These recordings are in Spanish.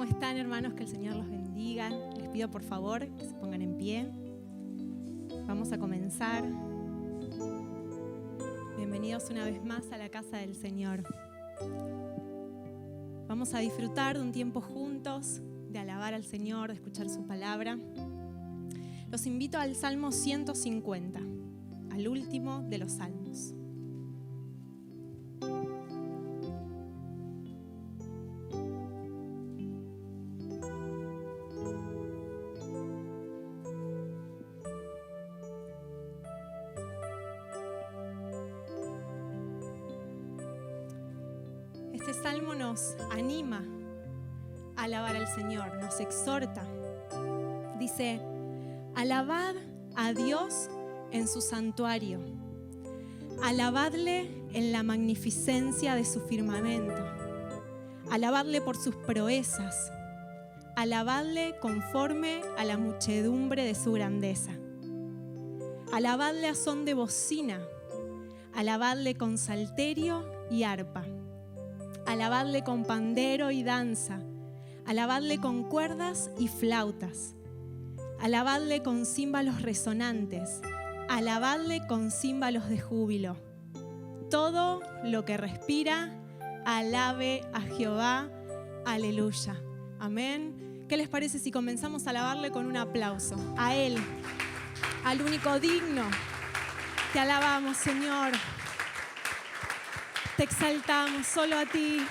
están, hermanos? Que el Señor los bendiga. Les pido por favor que se pongan en pie. Vamos a comenzar. Bienvenidos una vez más a la casa del Señor. Vamos a disfrutar de un tiempo juntos, de alabar al Señor, de escuchar su palabra. Los invito al Salmo 150, al último de los salmos. Este salmo nos anima a alabar al Señor, nos exhorta. Dice: alabad a Dios en su santuario, alabadle en la magnificencia de su firmamento, alabadle por sus proezas, alabadle conforme a la muchedumbre de su grandeza, alabadle a son de bocina, alabadle con salterio y arpa, alabadle con pandero y danza, alabadle con cuerdas y flautas, alabadle con címbalos resonantes, alabadle con címbalos de júbilo. Todo lo que respira, alabe a Jehová. Aleluya. Amén. ¿Qué les parece si comenzamos a alabarle con un aplauso? A Él, al único digno. Te alabamos, Señor. Te exaltamos solo a ti.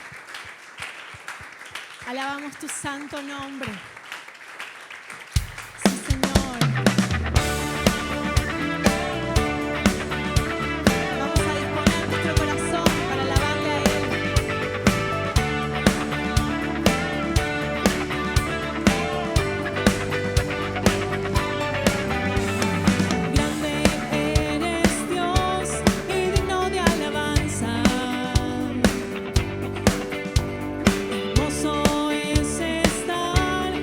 Alabamos tu santo nombre. Sí, Señor. Vamos a disponer nuestro corazón para alabarle a Él. Grande eres Dios y digno de alabanza. Hermoso es estar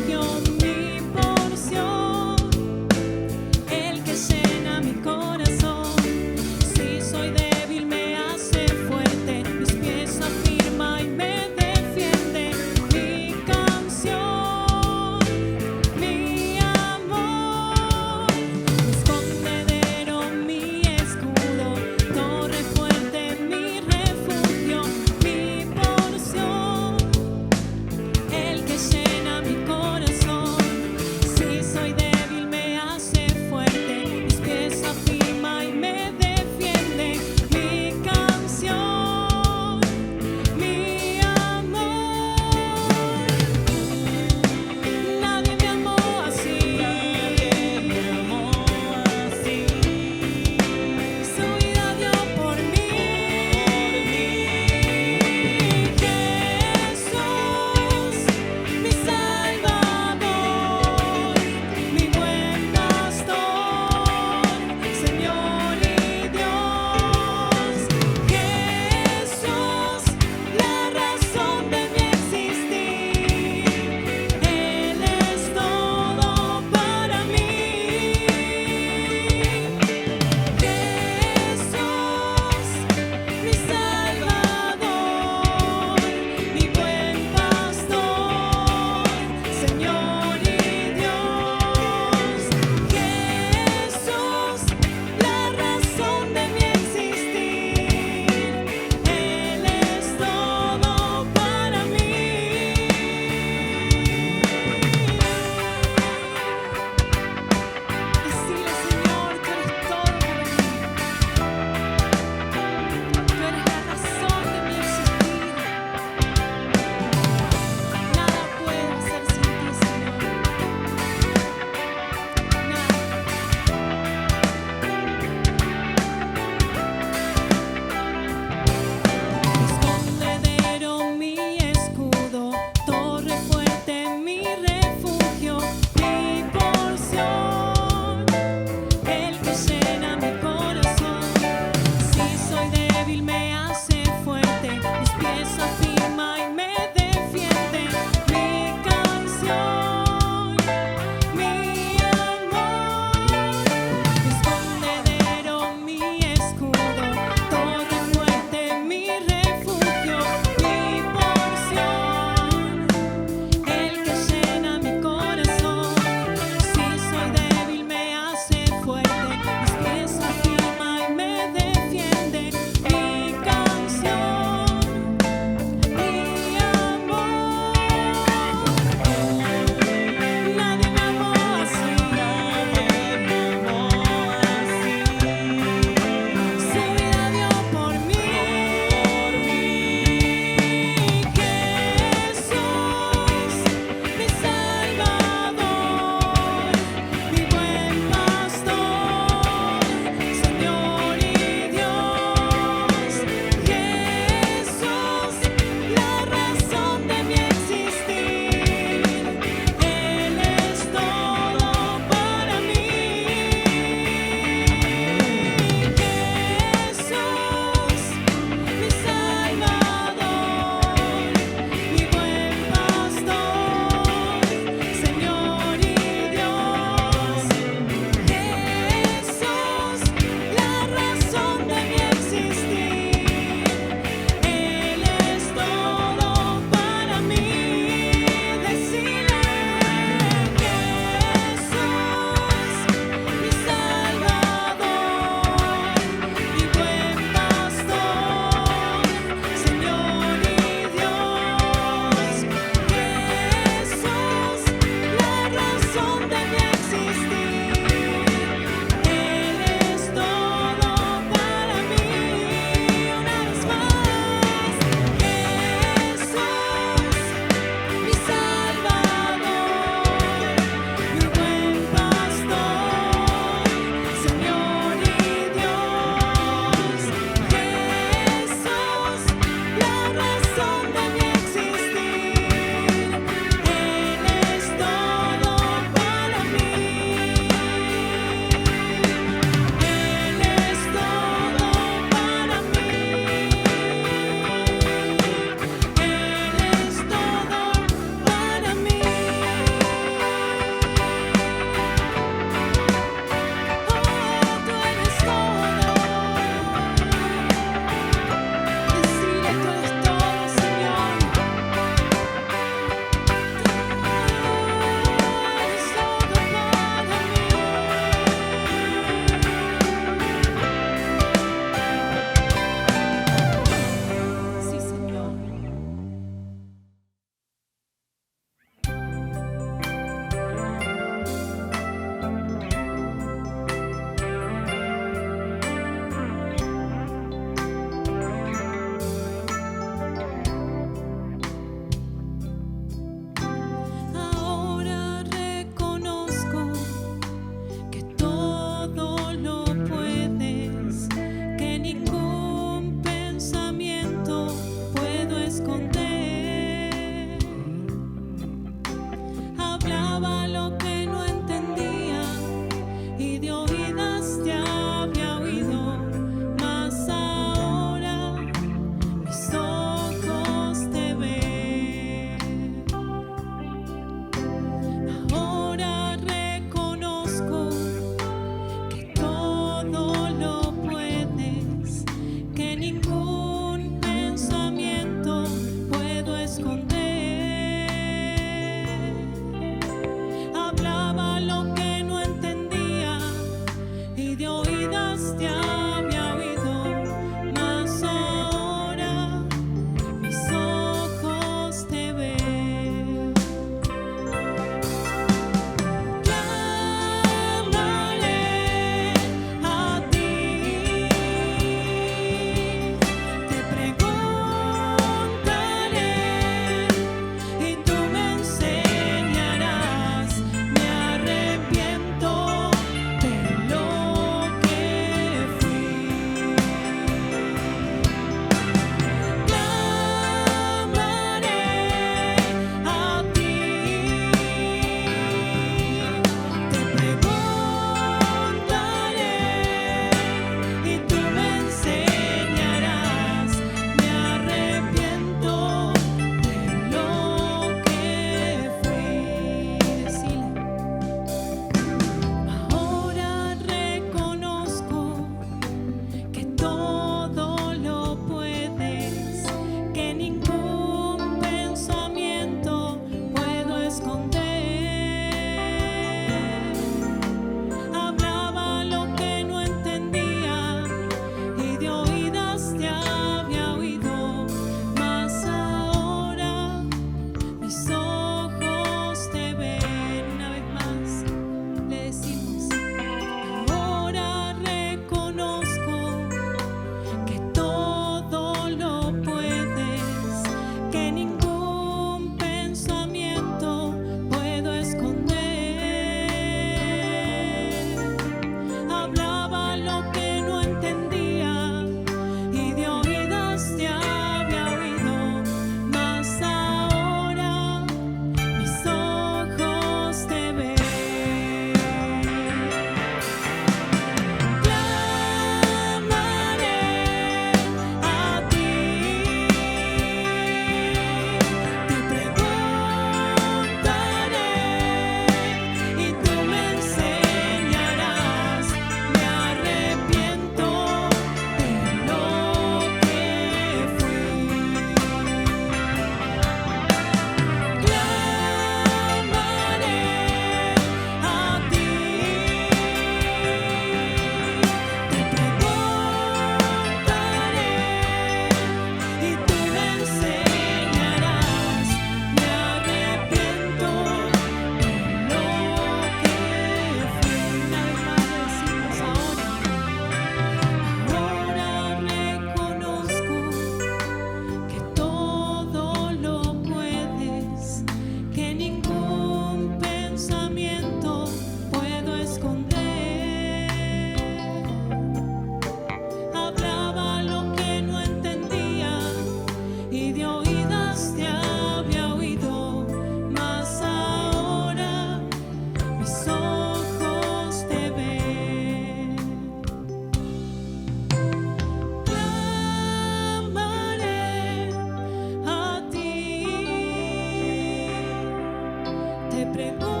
preguntaré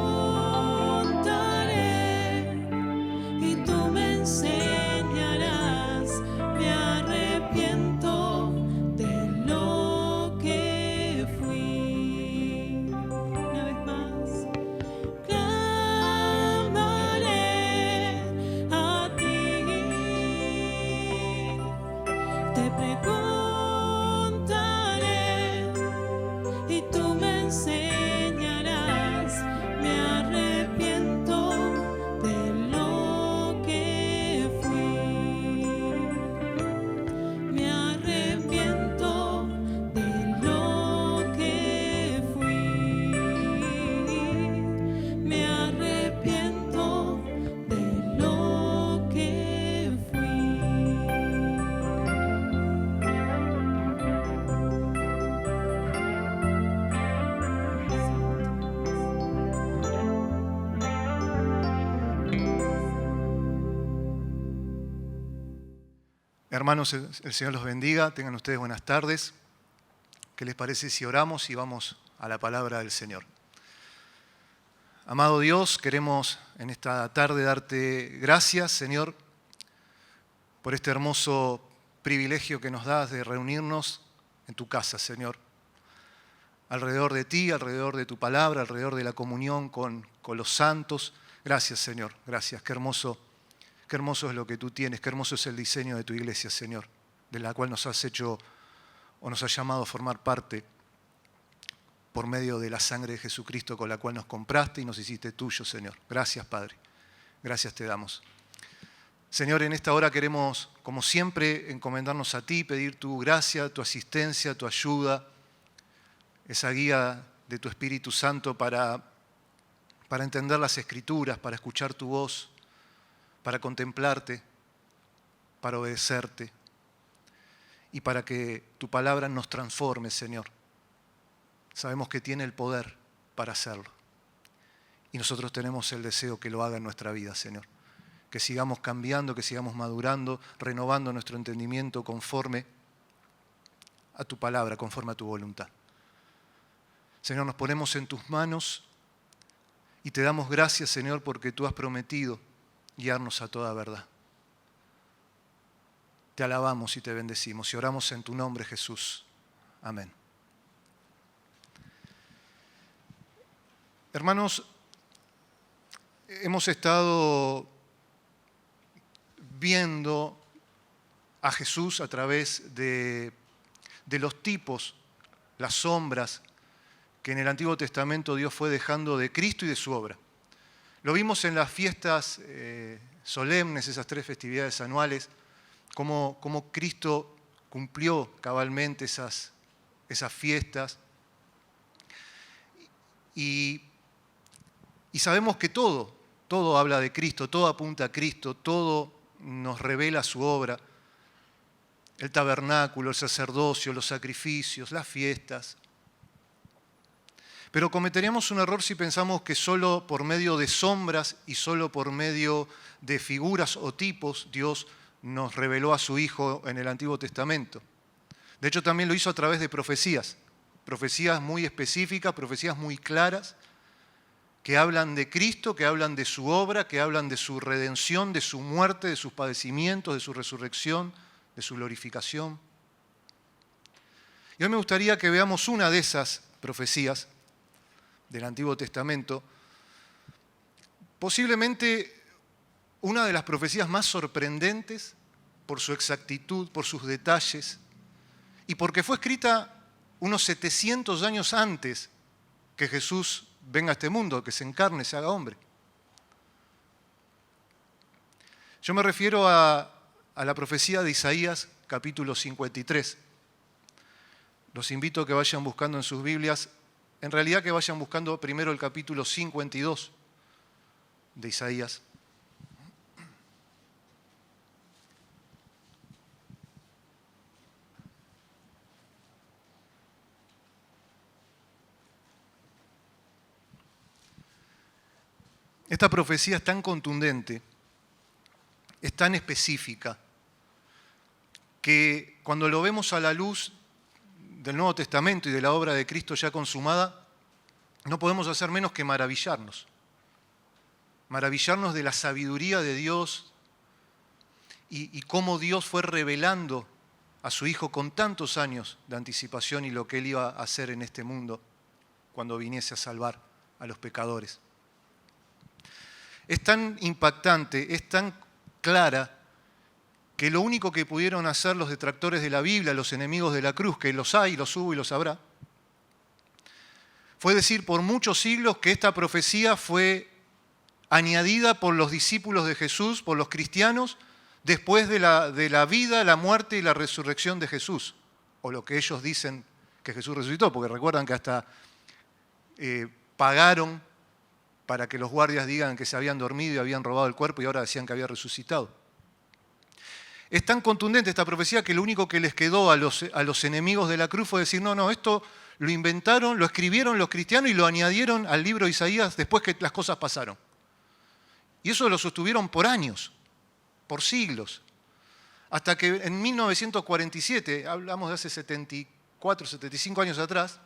y tú me enseñarás. Me arrepiento de lo que fui. Una vez más. Clamaré a ti. Te preguntaré y tú me enseñarás. Me arrepiento de lo que fui. Me arrepiento de lo que fui. Me arrepiento de lo que fui. Hermanos, el Señor los bendiga, tengan ustedes buenas tardes. ¿Qué les parece si oramos y vamos a la palabra del Señor? Amado Dios, queremos en esta tarde darte gracias, Señor, por este hermoso privilegio que nos das de reunirnos en tu casa, Señor. Alrededor de ti, alrededor de tu palabra, alrededor de la comunión con los santos. Gracias, Señor, gracias. Qué hermoso es lo que tú tienes, qué hermoso es el diseño de tu iglesia, Señor, de la cual nos has hecho o nos has llamado a formar parte por medio de la sangre de Jesucristo con la cual nos compraste y nos hiciste tuyo, Señor. Gracias, Padre. Gracias te damos. Señor, en esta hora queremos, como siempre, encomendarnos a ti, pedir tu gracia, tu asistencia, tu ayuda, esa guía de tu Espíritu Santo para entender las Escrituras, para escuchar tu voz, para contemplarte, para obedecerte y para que tu palabra nos transforme, Señor. Sabemos que tiene el poder para hacerlo y nosotros tenemos el deseo que lo haga en nuestra vida, Señor. Que sigamos cambiando, que sigamos madurando, renovando nuestro entendimiento conforme a tu palabra, conforme a tu voluntad. Señor, nos ponemos en tus manos y te damos gracias, Señor, porque tú has prometido guiarnos a toda verdad. Te alabamos y te bendecimos y oramos en tu nombre, Jesús. Amén. Hermanos, hemos estado viendo a Jesús a través de los tipos, las sombras que en el Antiguo Testamento Dios fue dejando de Cristo y de su obra. Lo vimos en las fiestas solemnes, esas 3 festividades anuales, cómo Cristo cumplió cabalmente esas fiestas. Y sabemos que todo habla de Cristo, todo apunta a Cristo, todo nos revela su obra. El tabernáculo, el sacerdocio, los sacrificios, las fiestas. Pero cometeríamos un error si pensamos que solo por medio de sombras y solo por medio de figuras o tipos Dios nos reveló a su Hijo en el Antiguo Testamento. De hecho, también lo hizo a través de profecías muy específicas, profecías muy claras, que hablan de Cristo, que hablan de su obra, que hablan de su redención, de su muerte, de sus padecimientos, de su resurrección, de su glorificación. Y hoy me gustaría que veamos una de esas profecías del Antiguo Testamento, posiblemente una de las profecías más sorprendentes por su exactitud, por sus detalles, y porque fue escrita unos 700 años antes que Jesús venga a este mundo, que se encarne, se haga hombre. Yo me refiero a la profecía de Isaías, capítulo 53. Los invito a que vayan buscando en sus Biblias, en realidad que vayan buscando primero el capítulo 52 de Isaías. Esta profecía es tan contundente, es tan específica, que cuando lo vemos a la luz del Nuevo Testamento y de la obra de Cristo ya consumada, no podemos hacer menos que maravillarnos. Maravillarnos de la sabiduría de Dios y cómo Dios fue revelando a su Hijo con tantos años de anticipación y lo que Él iba a hacer en este mundo cuando viniese a salvar a los pecadores. Es tan impactante, es tan clara, que lo único que pudieron hacer los detractores de la Biblia, los enemigos de la cruz, que los hay, los hubo y los habrá, fue decir por muchos siglos que esta profecía fue añadida por los discípulos de Jesús, por los cristianos, después de la vida, la muerte y la resurrección de Jesús, o lo que ellos dicen que Jesús resucitó, porque recuerdan que hasta pagaron para que los guardias digan que se habían dormido y habían robado el cuerpo y ahora decían que había resucitado. Es tan contundente esta profecía que lo único que les quedó a los enemigos de la cruz fue decir, no, esto lo inventaron, lo escribieron los cristianos y lo añadieron al libro de Isaías después que las cosas pasaron. Y eso lo sostuvieron por años, por siglos, hasta que en 1947, hablamos de hace 74, 75 años atrás,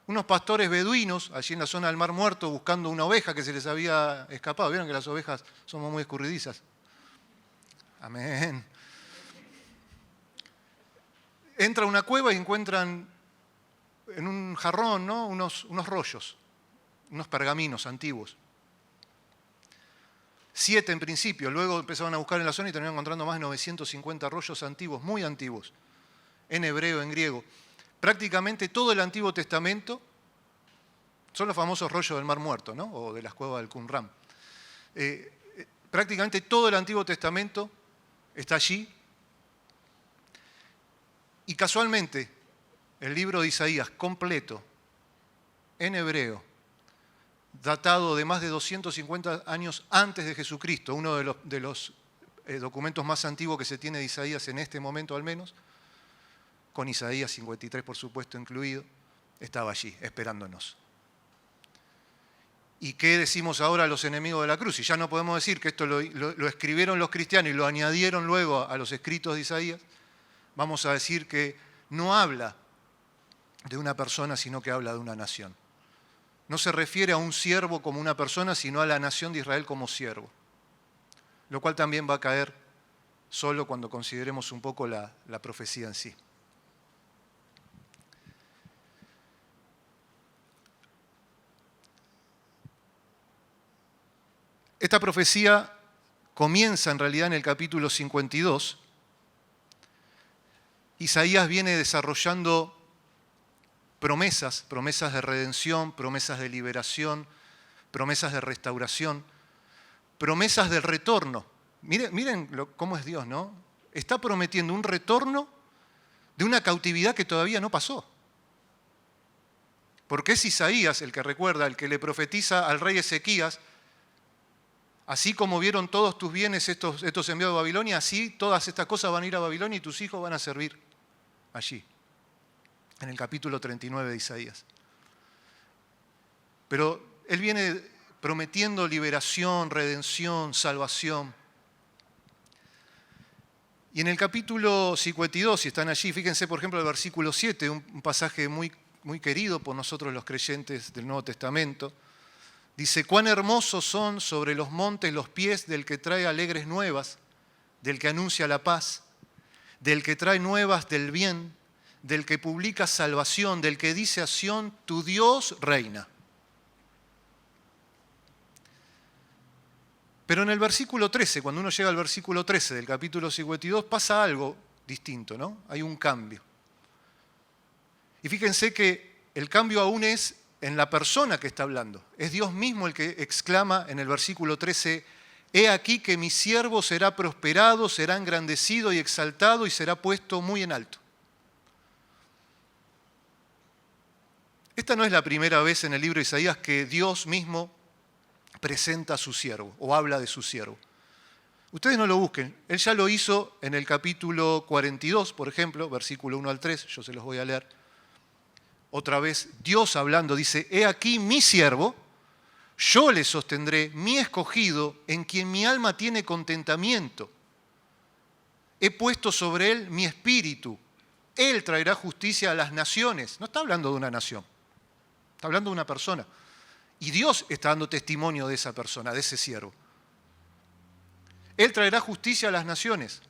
unos pastores beduinos, allí en la zona del Mar Muerto, buscando una oveja que se les había escapado. Vieron que las ovejas somos muy escurridizas. Amén. Entran a una cueva y encuentran en un jarrón, ¿no? unos rollos, unos pergaminos antiguos. 7 en principio, luego empezaron a buscar en la zona y terminaron encontrando más de 950 rollos antiguos, muy antiguos, en hebreo, en griego. Prácticamente todo el Antiguo Testamento son los famosos rollos del Mar Muerto, ¿no? O de las cuevas del Qumran. Prácticamente todo el Antiguo Testamento está allí. Y casualmente, el libro de Isaías completo, en hebreo, datado de más de 250 años antes de Jesucristo, uno de los documentos más antiguos que se tiene de Isaías en este momento al menos, con Isaías 53 por supuesto incluido, estaba allí esperándonos. ¿Y qué decimos ahora a los enemigos de la cruz? Y ya no podemos decir que esto lo escribieron los cristianos y lo añadieron luego a los escritos de Isaías, vamos a decir que no habla de una persona, sino que habla de una nación. No se refiere a un siervo como una persona, sino a la nación de Israel como siervo. Lo cual también va a caer solo cuando consideremos un poco la profecía en sí. Esta profecía comienza en realidad en el capítulo 52. Isaías viene desarrollando promesas de redención, promesas de liberación, promesas de restauración, promesas del retorno. Miren cómo es Dios, ¿no? Está prometiendo un retorno de una cautividad que todavía no pasó. Porque es Isaías el que recuerda, el que le profetiza al rey Ezequías, así como vieron todos tus bienes estos enviados a Babilonia, así todas estas cosas van a ir a Babilonia y tus hijos van a servir allí, en el capítulo 39 de Isaías. Pero él viene prometiendo liberación, redención, salvación. Y en el capítulo 52, si están allí, fíjense por ejemplo el versículo 7, un pasaje muy, muy querido por nosotros los creyentes del Nuevo Testamento. Dice, cuán hermosos son sobre los montes los pies del que trae alegres nuevas, del que anuncia la paz, del que trae nuevas del bien, del que publica salvación, del que dice a Sión, tu Dios reina. Pero en el versículo 13, cuando uno llega al versículo 13 del capítulo 52, pasa algo distinto, ¿no? Hay un cambio. Y fíjense que el cambio aún es en la persona que está hablando. Es Dios mismo el que exclama en el versículo 13, he aquí que mi siervo será prosperado, será engrandecido y exaltado y será puesto muy en alto. Esta no es la primera vez en el libro de Isaías que Dios mismo presenta a su siervo o habla de su siervo. Ustedes no lo busquen, él ya lo hizo en el capítulo 42, por ejemplo, versículo 1 al 3, yo se los voy a leer. Otra vez, Dios hablando, dice, he aquí mi siervo, yo le sostendré, mi escogido, en quien mi alma tiene contentamiento. He puesto sobre él mi espíritu, él traerá justicia a las naciones. No está hablando de una nación, está hablando de una persona. Y Dios está dando testimonio de esa persona, de ese siervo. Él traerá justicia a las naciones.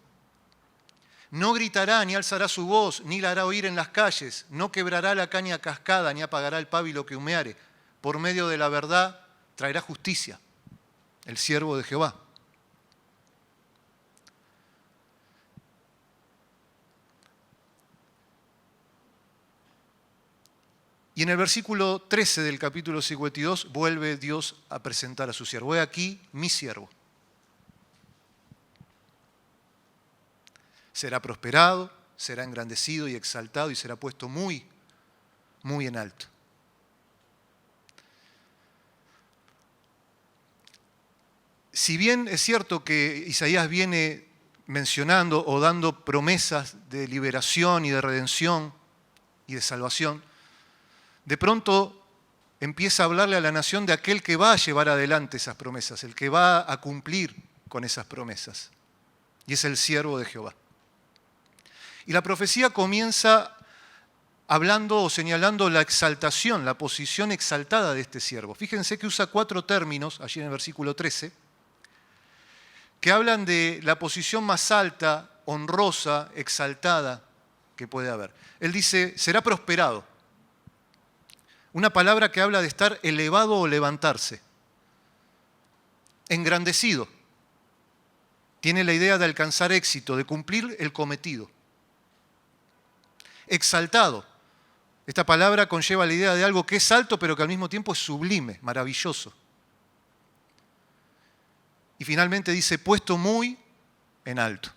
No gritará, ni alzará su voz, ni la hará oír en las calles. No quebrará la caña cascada, ni apagará el pábilo que humeare. Por medio de la verdad traerá justicia. El siervo de Jehová. Y en el versículo 13 del capítulo 52 vuelve Dios a presentar a su siervo. He aquí mi siervo. Será prosperado, será engrandecido y exaltado y será puesto muy, muy en alto. Si bien es cierto que Isaías viene mencionando o dando promesas de liberación y de redención y de salvación, de pronto empieza a hablarle a la nación de aquel que va a llevar adelante esas promesas, el que va a cumplir con esas promesas. Y es el siervo de Jehová. Y la profecía comienza hablando o señalando la exaltación, la posición exaltada de este siervo. Fíjense que usa 4 términos, allí en el versículo 13, que hablan de la posición más alta, honrosa, exaltada que puede haber. Él dice, será prosperado. Una palabra que habla de estar elevado o levantarse. Engrandecido. Tiene la idea de alcanzar éxito, de cumplir el cometido. Exaltado. Esta palabra conlleva la idea de algo que es alto, pero que al mismo tiempo es sublime, maravilloso. Y finalmente dice, puesto muy en alto.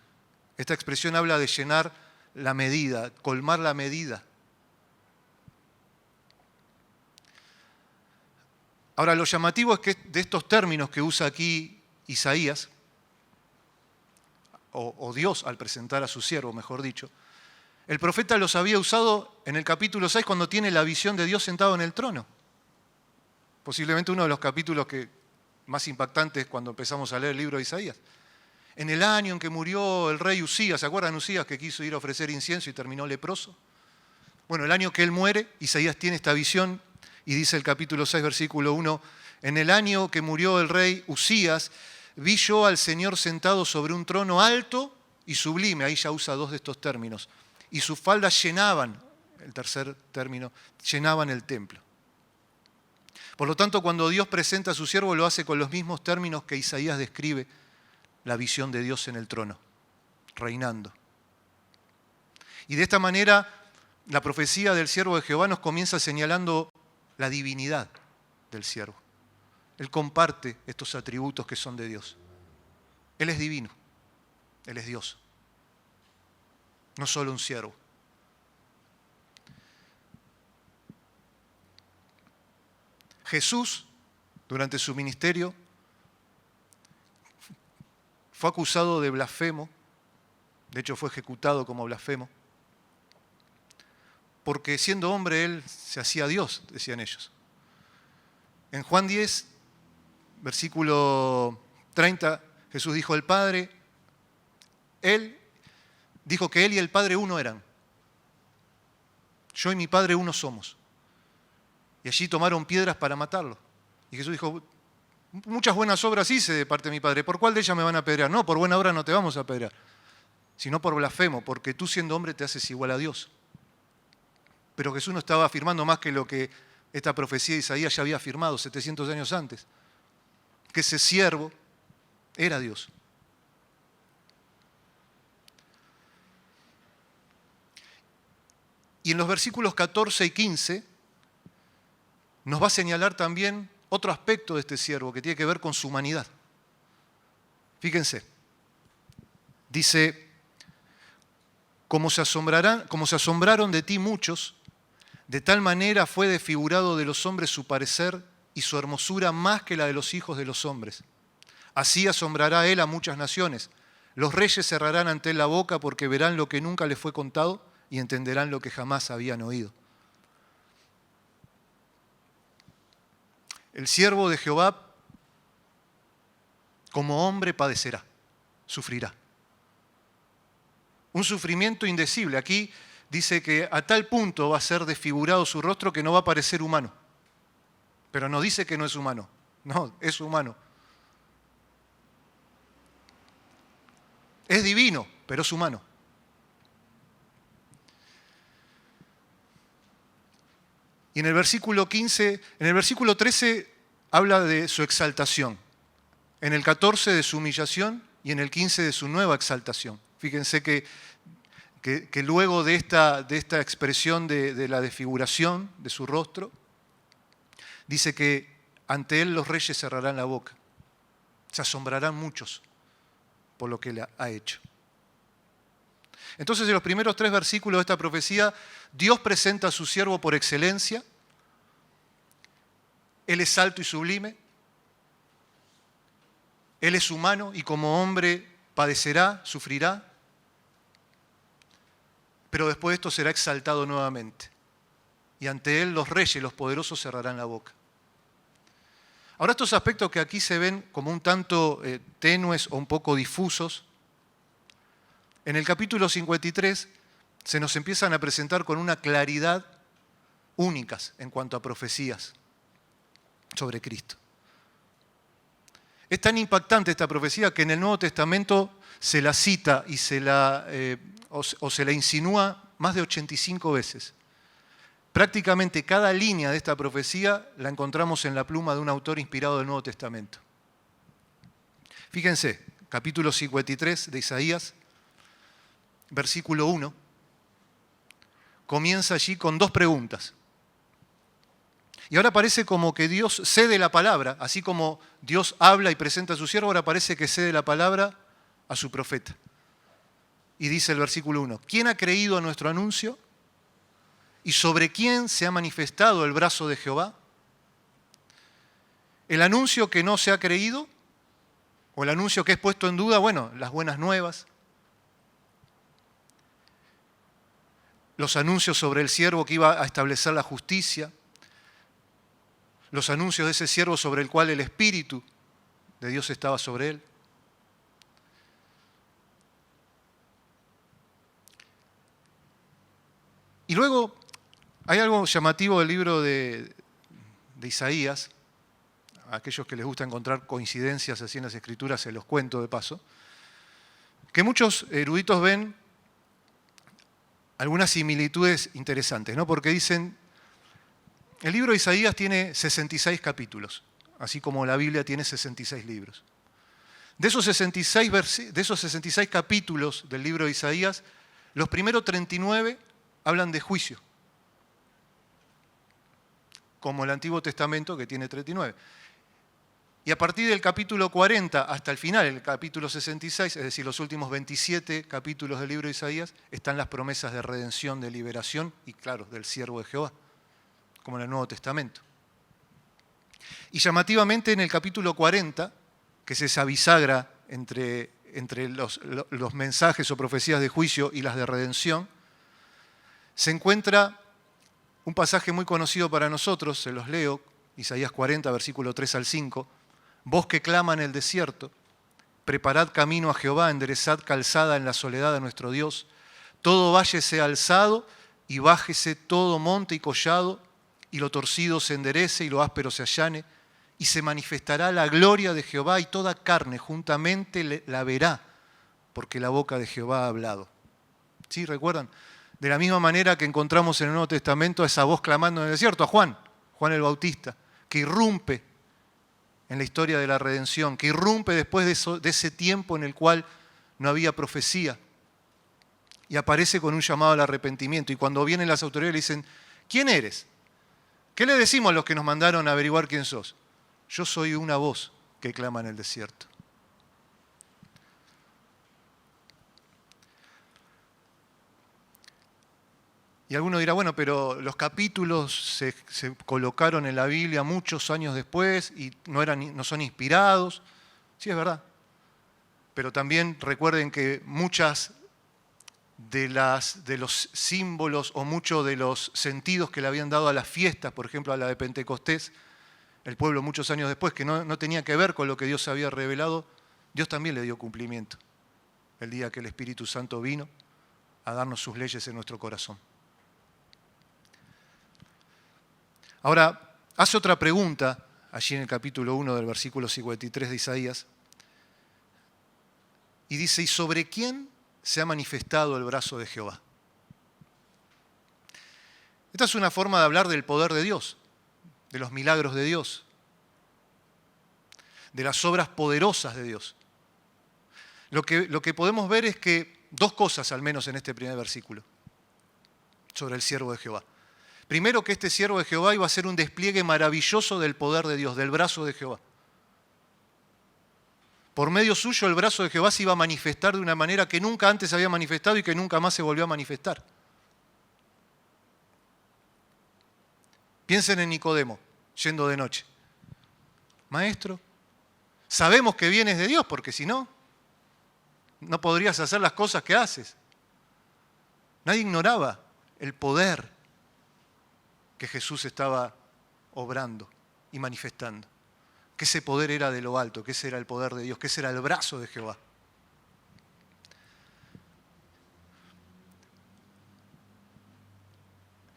Esta expresión habla de llenar la medida, colmar la medida. Ahora, lo llamativo es que de estos términos que usa aquí Isaías, o Dios al presentar a su siervo, mejor dicho, el profeta los había usado en el capítulo 6 cuando tiene la visión de Dios sentado en el trono. Posiblemente uno de los capítulos más impactantes cuando empezamos a leer el libro de Isaías. En el año en que murió el rey Usías, ¿se acuerdan Usías que quiso ir a ofrecer incienso y terminó leproso? Bueno, el año que él muere, Isaías tiene esta visión y dice el capítulo 6, versículo 1, en el año que murió el rey Usías, vi yo al Señor sentado sobre un trono alto y sublime, ahí ya usa 2 de estos términos, y sus faldas llenaban, el tercer término, llenaban el templo. Por lo tanto, cuando Dios presenta a su siervo, lo hace con los mismos términos que Isaías describe la visión de Dios en el trono, reinando. Y de esta manera, la profecía del siervo de Jehová nos comienza señalando la divinidad del siervo. Él comparte estos atributos que son de Dios. Él es divino, Él es Dios. No solo un siervo. Jesús, durante su ministerio, fue acusado de blasfemo, de hecho fue ejecutado como blasfemo, porque siendo hombre él se hacía Dios, decían ellos. En Juan 10, versículo 30, Jesús dijo, él dijo que él y el Padre uno eran. Yo y mi Padre uno somos. Y allí tomaron piedras para matarlo. Y Jesús dijo, muchas buenas obras hice de parte de mi Padre. ¿Por cuál de ellas me van a apedrear? No, por buena obra no te vamos a apedrear, sino por blasfemo, porque tú siendo hombre te haces igual a Dios. Pero Jesús no estaba afirmando más que lo que esta profecía de Isaías ya había afirmado 700 años antes, que ese siervo era Dios. Y en los versículos 14 y 15 nos va a señalar también otro aspecto de este siervo que tiene que ver con su humanidad. Fíjense, dice, como se asombraron de ti muchos, de tal manera fue desfigurado de los hombres su parecer y su hermosura más que la de los hijos de los hombres. Así asombrará él a muchas naciones. Los reyes cerrarán ante él la boca porque verán lo que nunca les fue contado y entenderán lo que jamás habían oído. El siervo de Jehová, como hombre, padecerá, sufrirá. Un sufrimiento indecible. Aquí dice que a tal punto va a ser desfigurado su rostro que no va a parecer humano. pero no dice que no es humano. No, es humano. Es divino, pero es humano. Y en el versículo 13 habla de su exaltación. En el 14 de su humillación y en el 15 de su nueva exaltación. Fíjense que luego de esta expresión de la desfiguración de su rostro, dice que ante él los reyes cerrarán la boca. Se asombrarán muchos por lo que él ha hecho. Entonces, en los primeros 3 versículos de esta profecía, Dios presenta a su siervo por excelencia. Él es alto y sublime. Él es humano y como hombre padecerá, sufrirá. Pero después de esto será exaltado nuevamente. Y ante él los reyes, los poderosos cerrarán la boca. Ahora, estos aspectos que aquí se ven como un tanto tenues o un poco difusos, en el capítulo 53 se nos empiezan a presentar con una claridad únicas en cuanto a profecías sobre Cristo. Es tan impactante esta profecía que en el Nuevo Testamento se la cita y se la insinúa más de 85 veces. Prácticamente cada línea de esta profecía la encontramos en la pluma de un autor inspirado del Nuevo Testamento. Fíjense, capítulo 53 de Isaías, versículo 1, comienza allí con 2 preguntas. Y ahora parece como que Dios cede la palabra, así como Dios habla y presenta a su siervo, ahora parece que cede la palabra a su profeta. Y dice el versículo 1, ¿quién ha creído a nuestro anuncio? ¿Y sobre quién se ha manifestado el brazo de Jehová? ¿El anuncio que no se ha creído? ¿O el anuncio que es puesto en duda? Bueno, las buenas nuevas. Los anuncios sobre el siervo que iba a establecer la justicia. Los anuncios de ese siervo sobre el cual el Espíritu de Dios estaba sobre él. Y luego hay algo llamativo del libro de Isaías. A aquellos que les gusta encontrar coincidencias así en las Escrituras, se los cuento de paso. Que muchos eruditos ven algunas similitudes interesantes, ¿no? Porque dicen, el libro de Isaías tiene 66 capítulos, así como la Biblia tiene 66 libros. De esos 66 capítulos del libro de Isaías, los primeros 39 hablan de juicio, como el Antiguo Testamento que tiene 39. Y a partir del capítulo 40 hasta el final, el capítulo 66, es decir, los últimos 27 capítulos del libro de Isaías, están las promesas de redención, de liberación y, claro, del siervo de Jehová, como en el Nuevo Testamento. Y llamativamente en el capítulo 40, que es esa bisagra entre los mensajes o profecías de juicio y las de redención, se encuentra un pasaje muy conocido para nosotros, se los leo, Isaías 40, versículo 3 al 5. Voz que clama en el desierto, preparad camino a Jehová, enderezad calzada en la soledad de nuestro Dios. Todo valle sea alzado y bájese todo monte y collado, y lo torcido se enderece y lo áspero se allane, y se manifestará la gloria de Jehová y toda carne juntamente la verá, porque la boca de Jehová ha hablado. ¿Sí? ¿Recuerdan? De la misma manera que encontramos en el Nuevo Testamento a esa voz clamando en el desierto, a Juan el Bautista, que irrumpe en la historia de la redención, que irrumpe después de ese tiempo en el cual no había profecía, y aparece con un llamado al arrepentimiento. Y cuando vienen las autoridades le dicen, ¿quién eres? ¿Qué le decimos a los que nos mandaron a averiguar quién sos? Yo soy una voz que clama en el desierto. Y alguno dirá, bueno, pero los capítulos se colocaron en la Biblia muchos años después y no son inspirados. Sí, es verdad. Pero también recuerden que muchas de los símbolos o muchos de los sentidos que le habían dado a las fiestas, por ejemplo a la de Pentecostés, el pueblo muchos años después, que no tenía que ver con lo que Dios había revelado, Dios también le dio cumplimiento el día que el Espíritu Santo vino a darnos sus leyes en nuestro corazón. Ahora, hace otra pregunta allí en el capítulo 1 del versículo 53 de Isaías, y dice, ¿y sobre quién se ha manifestado el brazo de Jehová? Esta es una forma de hablar del poder de Dios, de los milagros de Dios, de las obras poderosas de Dios. Lo que podemos ver es que dos cosas, al menos en este primer versículo, sobre el siervo de Jehová. Primero, que este siervo de Jehová iba a ser un despliegue maravilloso del poder de Dios, del brazo de Jehová. Por medio suyo el brazo de Jehová se iba a manifestar de una manera que nunca antes se había manifestado y que nunca más se volvió a manifestar. Piensen en Nicodemo, yendo de noche. Maestro, sabemos que vienes de Dios, porque si no, no podrías hacer las cosas que haces. Nadie ignoraba el poder que Jesús estaba obrando y manifestando. Que ese poder era de lo alto, que ese era el poder de Dios, que ese era el brazo de Jehová.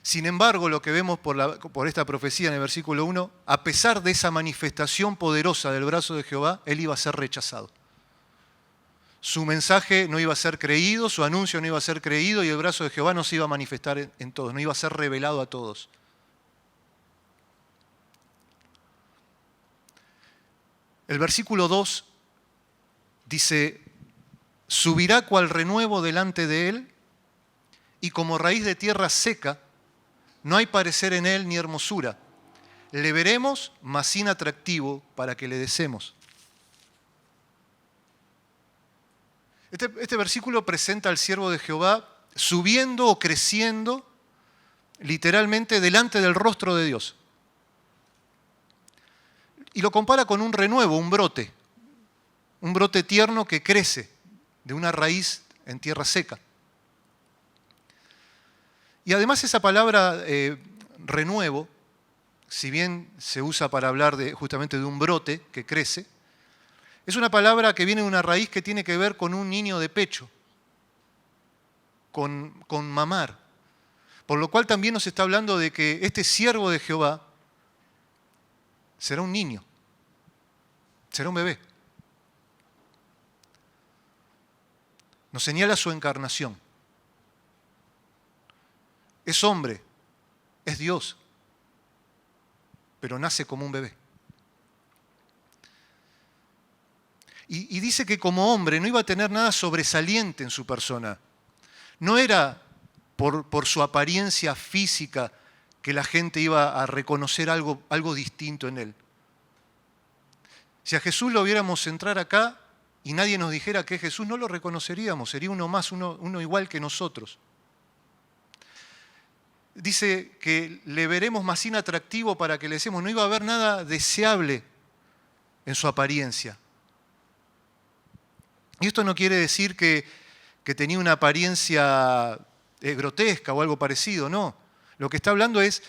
Sin embargo, lo que vemos por esta profecía en el versículo 1, a pesar de esa manifestación poderosa del brazo de Jehová, él iba a ser rechazado. Su mensaje no iba a ser creído, su anuncio no iba a ser creído y el brazo de Jehová no se iba a manifestar en todos, no iba a ser revelado a todos. El versículo 2 dice, subirá cual renuevo delante de él y como raíz de tierra seca, no hay parecer en él ni hermosura. Le veremos, mas sin atractivo para que le deseemos. Este versículo presenta al siervo de Jehová subiendo o creciendo literalmente delante del rostro de Dios. Y lo compara con un renuevo, un brote tierno que crece de una raíz en tierra seca. Y además esa palabra renuevo, si bien se usa para hablar justamente de un brote que crece, es una palabra que viene de una raíz que tiene que ver con un niño de pecho, con mamar. Por lo cual también nos está hablando de que este siervo de Jehová será un niño, será un bebé. Nos señala su encarnación. Es hombre, es Dios, pero nace como un bebé. Y dice que como hombre no iba a tener nada sobresaliente en su persona. No era por su apariencia física que la gente iba a reconocer algo distinto en él. Si a Jesús lo viéramos entrar acá y nadie nos dijera que es Jesús, no lo reconoceríamos, sería uno más, uno igual que nosotros. Dice que le veremos más inatractivo para que le deseemos. No iba a haber nada deseable en su apariencia. Y esto no quiere decir que tenía una apariencia grotesca o algo parecido, no. Lo que está hablando es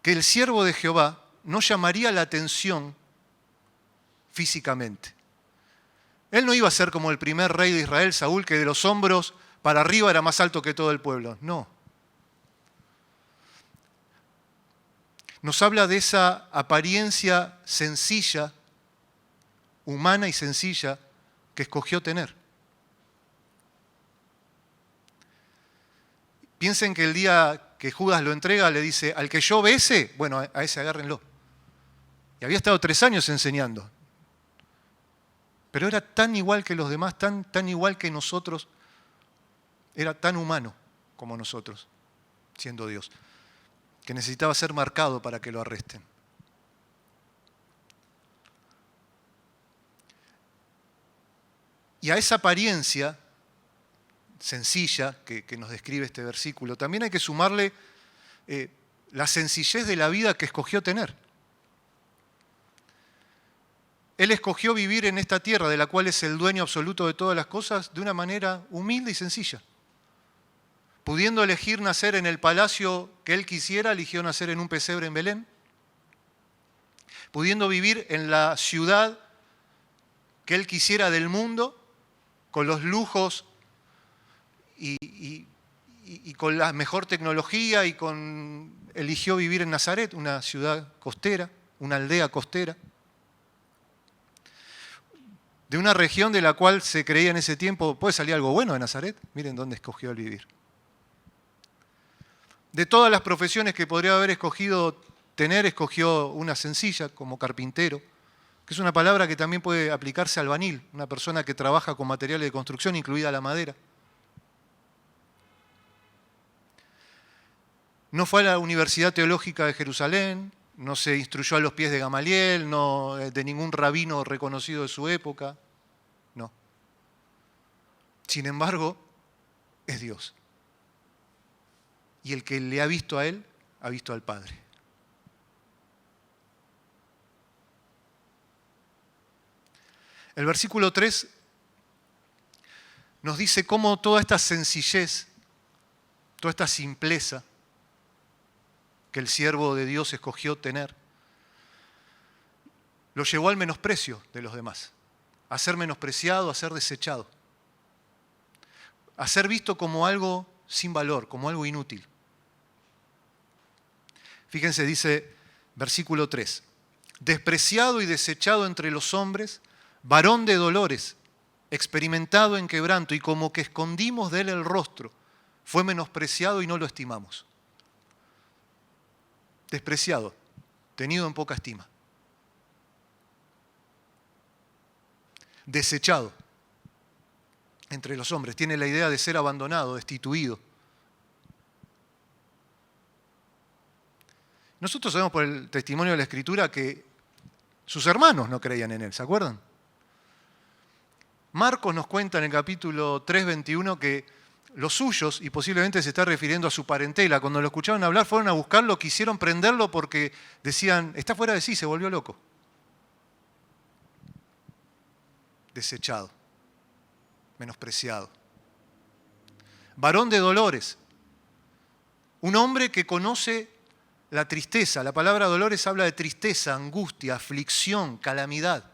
que el siervo de Jehová no llamaría la atención físicamente. Él no iba a ser como el primer rey de Israel, Saúl, que de los hombros para arriba era más alto que todo el pueblo. No. Nos habla de esa apariencia sencilla, humana y sencilla, que escogió tener. Piensen que el día que Judas lo entrega le dice, al que yo bese, bueno, a ese agárrenlo. Y había estado 3 años enseñando. Pero era tan igual que los demás, tan igual que nosotros, era tan humano como nosotros, siendo Dios, que necesitaba ser marcado para que lo arresten. Y a esa apariencia sencilla que nos describe este versículo, también hay que sumarle la sencillez de la vida que escogió tener. Él escogió vivir en esta tierra, de la cual es el dueño absoluto de todas las cosas, de una manera humilde y sencilla. Pudiendo elegir nacer en el palacio que él quisiera, eligió nacer en un pesebre en Belén. Pudiendo vivir en la ciudad que él quisiera del mundo, con los lujos y con la mejor tecnología y con eligió vivir en Nazaret, una ciudad costera, una aldea costera, de una región de la cual se creía en ese tiempo, ¿puede salir algo bueno de Nazaret? Miren dónde escogió el vivir. De todas las profesiones que podría haber escogido tener, escogió una sencilla como carpintero, que es una palabra que también puede aplicarse a albañil, una persona que trabaja con materiales de construcción, incluida la madera. No fue a la Universidad Teológica de Jerusalén, no se instruyó a los pies de Gamaliel, no de ningún rabino reconocido de su época, no. Sin embargo, es Dios. Y el que le ha visto a Él, ha visto al Padre. El versículo 3 nos dice cómo toda esta sencillez, toda esta simpleza que el siervo de Dios escogió tener, lo llevó al menosprecio de los demás, a ser menospreciado, a ser desechado, a ser visto como algo sin valor, como algo inútil. Fíjense, dice versículo 3, despreciado y desechado entre los hombres, varón de dolores, experimentado en quebranto, y como que escondimos de él el rostro, fue menospreciado y no lo estimamos. Despreciado, tenido en poca estima. Desechado entre los hombres, tiene la idea de ser abandonado, destituido. Nosotros sabemos por el testimonio de la Escritura que sus hermanos no creían en él, ¿se acuerdan? Marcos nos cuenta en el capítulo 3, 21 que los suyos, y posiblemente se está refiriendo a su parentela, cuando lo escucharon hablar fueron a buscarlo, quisieron prenderlo porque decían, está fuera de sí, se volvió loco. Desechado, menospreciado. Varón de dolores, un hombre que conoce la tristeza. La palabra dolores habla de tristeza, angustia, aflicción, calamidad.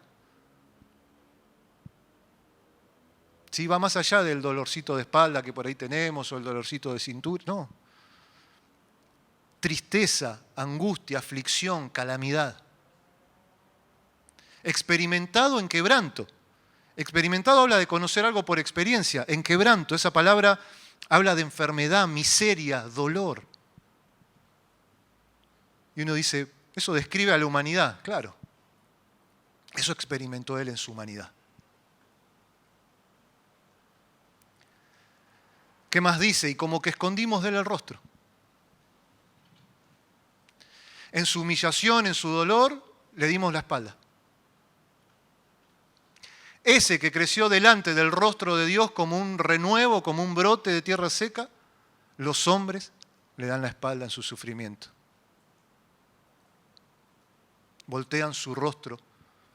Sí, va más allá del dolorcito de espalda que por ahí tenemos o el dolorcito de cintura, no. Tristeza, angustia, aflicción, calamidad. Experimentado en quebranto. Experimentado habla de conocer algo por experiencia. En quebranto, esa palabra habla de enfermedad, miseria, dolor. Y uno dice, eso describe a la humanidad. Claro, eso experimentó él en su humanidad. ¿Qué más dice? Y como que escondimos de él el rostro. En su humillación, en su dolor, le dimos la espalda. Ese que creció delante del rostro de Dios como un renuevo, como un brote de tierra seca, los hombres le dan la espalda en su sufrimiento. Voltean su rostro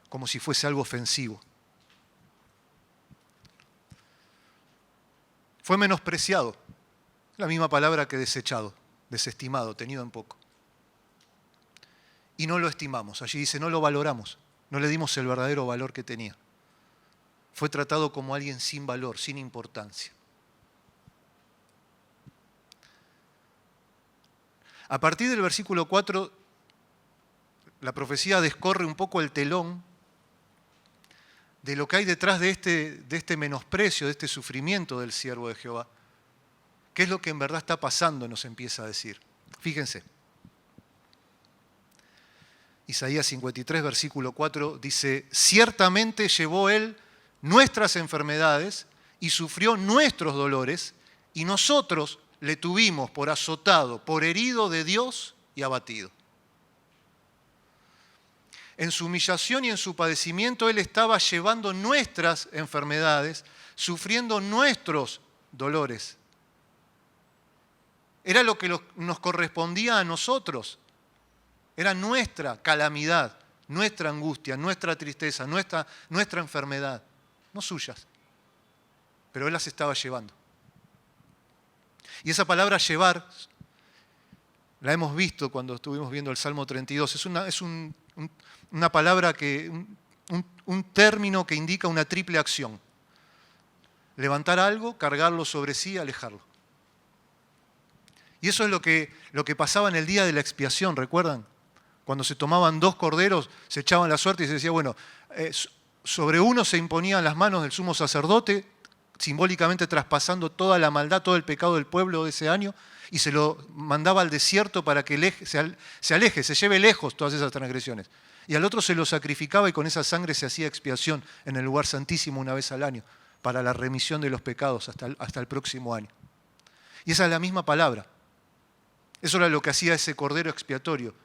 como si fuese algo ofensivo. Fue menospreciado, la misma palabra que desechado, desestimado, tenido en poco. Y no lo estimamos, allí dice, no lo valoramos, no le dimos el verdadero valor que tenía. Fue tratado como alguien sin valor, sin importancia. A partir del versículo 4, la profecía descorre un poco el telón de lo que hay detrás de este menosprecio, de este sufrimiento del siervo de Jehová. ¿Qué es lo que en verdad está pasando? Nos empieza a decir. Fíjense. Isaías 53, versículo 4, dice, ciertamente llevó él nuestras enfermedades y sufrió nuestros dolores, y nosotros le tuvimos por azotado, por herido de Dios y abatido. En su humillación y en su padecimiento Él estaba llevando nuestras enfermedades, sufriendo nuestros dolores. Era lo que nos correspondía a nosotros. Era nuestra calamidad, nuestra angustia, nuestra tristeza, nuestra enfermedad, no suyas. Pero Él las estaba llevando. Y esa palabra llevar, la hemos visto cuando estuvimos viendo el Salmo 32, es una palabra un término que indica una triple acción. Levantar algo, cargarlo sobre sí, alejarlo. Y eso es lo que pasaba en el día de la expiación, ¿recuerdan? Cuando se tomaban 2 corderos, se echaban la suerte y se decía, bueno, sobre uno se imponían las manos del sumo sacerdote, simbólicamente traspasando toda la maldad, todo el pecado del pueblo de ese año, y se lo mandaba al desierto para que se aleje, se lleve lejos todas esas transgresiones. Y al otro se lo sacrificaba y con esa sangre se hacía expiación en el lugar santísimo una vez al año, para la remisión de los pecados hasta el próximo año. Y esa es la misma palabra. Eso era lo que hacía ese cordero expiatorio.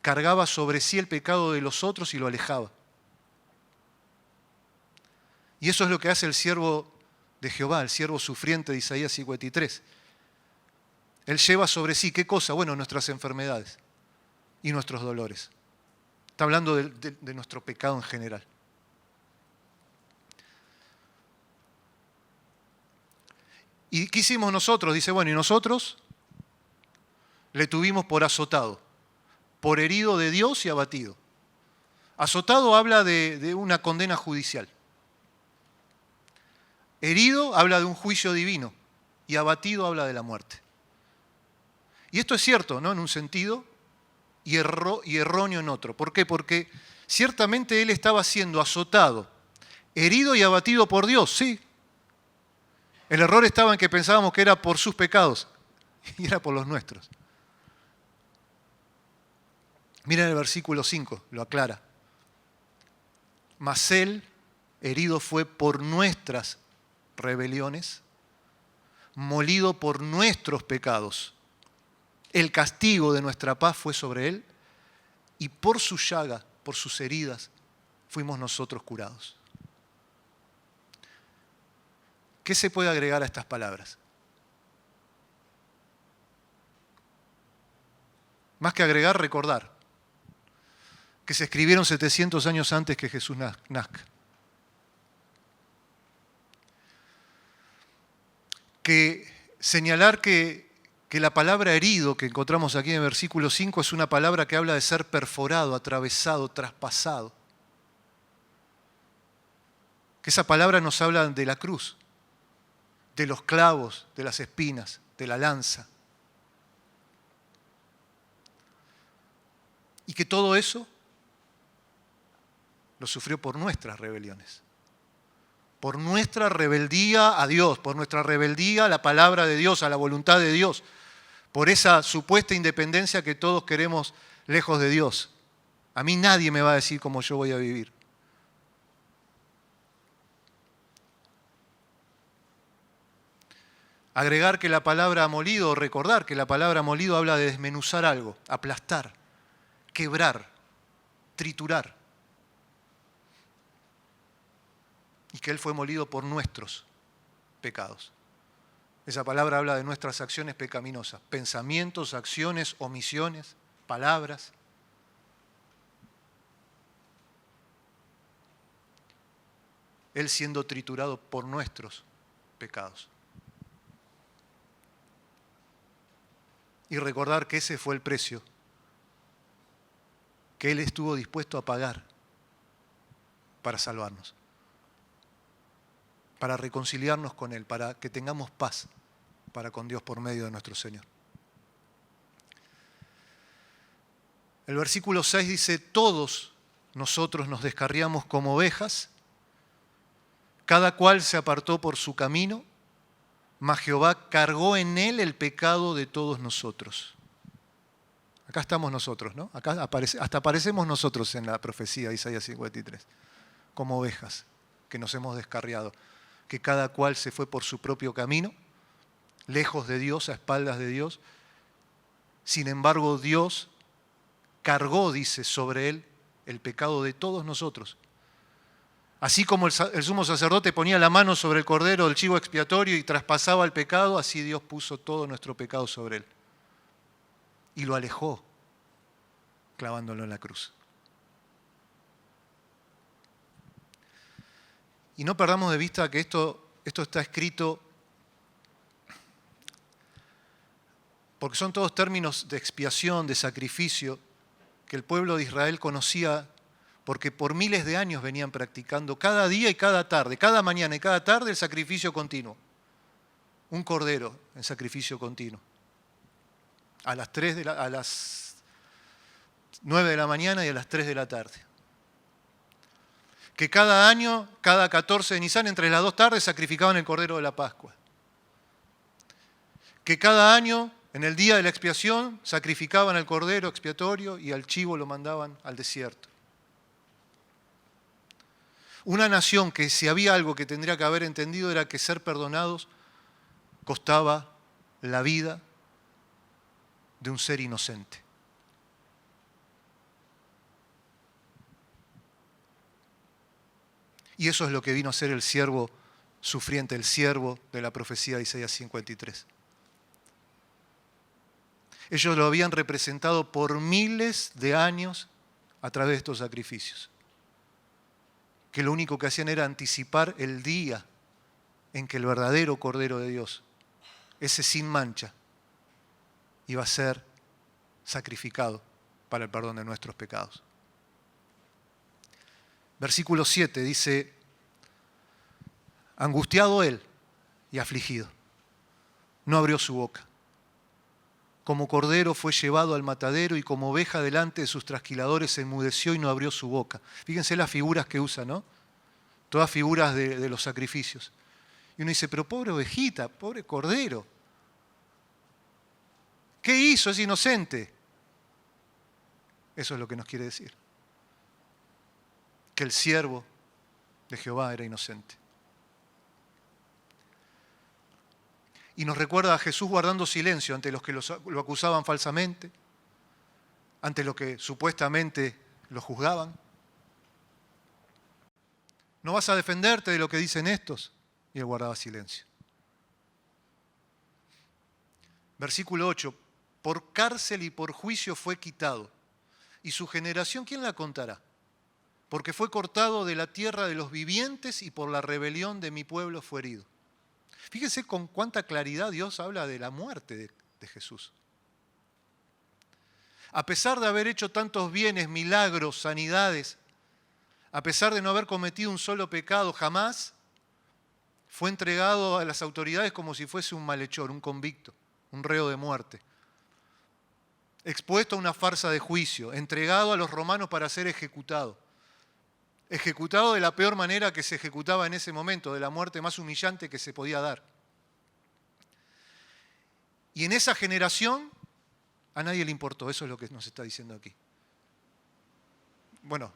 Cargaba sobre sí el pecado de los otros y lo alejaba. Y eso es lo que hace el siervo de Jehová, el siervo sufriente de Isaías 53. Él lleva sobre sí, ¿qué cosa? Bueno, nuestras enfermedades y nuestros dolores. Está hablando de nuestro pecado en general. ¿Y qué hicimos nosotros? Dice, bueno, y nosotros le tuvimos por azotado, por herido de Dios y abatido. Azotado habla de una condena judicial. Herido habla de un juicio divino y abatido habla de la muerte. Y esto es cierto, ¿no? En un sentido y erróneo en otro. ¿Por qué? Porque ciertamente él estaba siendo azotado, herido y abatido por Dios, sí. El error estaba en que pensábamos que era por sus pecados y era por los nuestros. Miren el versículo 5, lo aclara. Mas él herido fue por nuestras rebeliones, molido por nuestros pecados. El castigo de nuestra paz fue sobre él y por su llaga, por sus heridas, fuimos nosotros curados. ¿Qué se puede agregar a estas palabras? Más que agregar, recordar que se escribieron 700 años antes que Jesús nazca. Que señalar que la palabra herido que encontramos aquí en el versículo 5 es una palabra que habla de ser perforado, atravesado, traspasado. Que esa palabra nos habla de la cruz, de los clavos, de las espinas, de la lanza. Y que todo eso lo sufrió por nuestras rebeliones. Por nuestra rebeldía a Dios, por nuestra rebeldía a la palabra de Dios, a la voluntad de Dios, por esa supuesta independencia que todos queremos lejos de Dios. A mí nadie me va a decir cómo yo voy a vivir. Agregar que la palabra molido, o recordar que la palabra molido habla de desmenuzar algo, aplastar, quebrar, triturar. Y que Él fue molido por nuestros pecados. Esa palabra habla de nuestras acciones pecaminosas, pensamientos, acciones, omisiones, palabras. Él siendo triturado por nuestros pecados. Y recordar que ese fue el precio que Él estuvo dispuesto a pagar para salvarnos, para reconciliarnos con Él, para que tengamos paz para con Dios por medio de nuestro Señor. El versículo 6 dice, todos nosotros nos descarriamos como ovejas, cada cual se apartó por su camino, mas Jehová cargó en él el pecado de todos nosotros. Acá estamos nosotros, ¿no? Acá hasta aparecemos nosotros en la profecía de Isaías 53, como ovejas que nos hemos descarriado, que cada cual se fue por su propio camino, lejos de Dios, a espaldas de Dios. Sin embargo, Dios cargó, dice, sobre él el pecado de todos nosotros. Así como el sumo sacerdote ponía la mano sobre el cordero del chivo expiatorio y traspasaba el pecado, así Dios puso todo nuestro pecado sobre él. Y lo alejó, clavándolo en la cruz. Y no perdamos de vista que esto está escrito porque son todos términos de expiación, de sacrificio, que el pueblo de Israel conocía porque por miles de años venían practicando cada día y cada tarde, cada mañana y cada tarde el sacrificio continuo. Un cordero en sacrificio continuo. a las 9 de la mañana y a las 3 de la tarde. Que cada año, cada 14 de Nisan, entre las 2 tardes, sacrificaban el Cordero de la Pascua. Que cada año, en el día de la expiación, sacrificaban el Cordero expiatorio y al chivo lo mandaban al desierto. Una nación que, si había algo que tendría que haber entendido, era que ser perdonados costaba la vida de un ser inocente. Y eso es lo que vino a ser el siervo sufriente, el siervo de la profecía de Isaías 53. Ellos lo habían representado por miles de años a través de estos sacrificios, que lo único que hacían era anticipar el día en que el verdadero Cordero de Dios, ese sin mancha, iba a ser sacrificado para el perdón de nuestros pecados. Versículo 7 dice: angustiado él y afligido, no abrió su boca. Como cordero fue llevado al matadero y como oveja delante de sus trasquiladores se enmudeció y no abrió su boca. Fíjense las figuras que usa, ¿no? Todas figuras de los sacrificios. Y uno dice, pero pobre ovejita, pobre cordero. ¿Qué hizo? Es inocente. Eso es lo que nos quiere decir. Que el siervo de Jehová era inocente. Y nos recuerda a Jesús guardando silencio ante los que lo acusaban falsamente, ante los que supuestamente lo juzgaban. ¿No vas a defenderte de lo que dicen estos? Y él guardaba silencio. Versículo 8. Por cárcel y por juicio fue quitado. Y su generación, ¿quién la contará? Porque fue cortado de la tierra de los vivientes y por la rebelión de mi pueblo fue herido. Fíjense con cuánta claridad Dios habla de la muerte de Jesús. A pesar de haber hecho tantos bienes, milagros, sanidades, a pesar de no haber cometido un solo pecado, jamás fue entregado a las autoridades como si fuese un malhechor, un convicto, un reo de muerte. Expuesto a una farsa de juicio, entregado a los romanos para ser ejecutado. Ejecutado de la peor manera que se ejecutaba en ese momento, de la muerte más humillante que se podía dar. Y en esa generación a nadie le importó, eso es lo que nos está diciendo aquí. Bueno,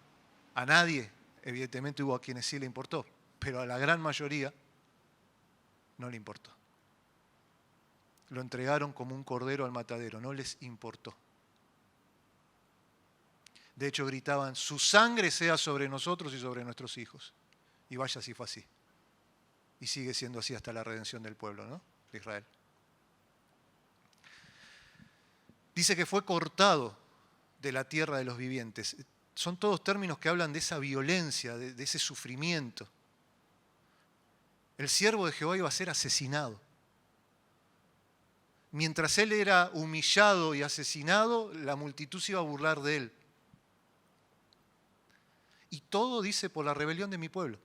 a nadie, evidentemente hubo a quienes sí le importó, pero a la gran mayoría no le importó. Lo entregaron como un cordero al matadero, no les importó. De hecho, gritaban, su sangre sea sobre nosotros y sobre nuestros hijos. Y vaya si fue así. Y sigue siendo así hasta la redención del pueblo, ¿no? De Israel. Dice que fue cortado de la tierra de los vivientes. Son todos términos que hablan de esa violencia, de ese sufrimiento. El siervo de Jehová iba a ser asesinado. Mientras él era humillado y asesinado, la multitud se iba a burlar de él. Y todo dice por la rebelión de mi pueblo.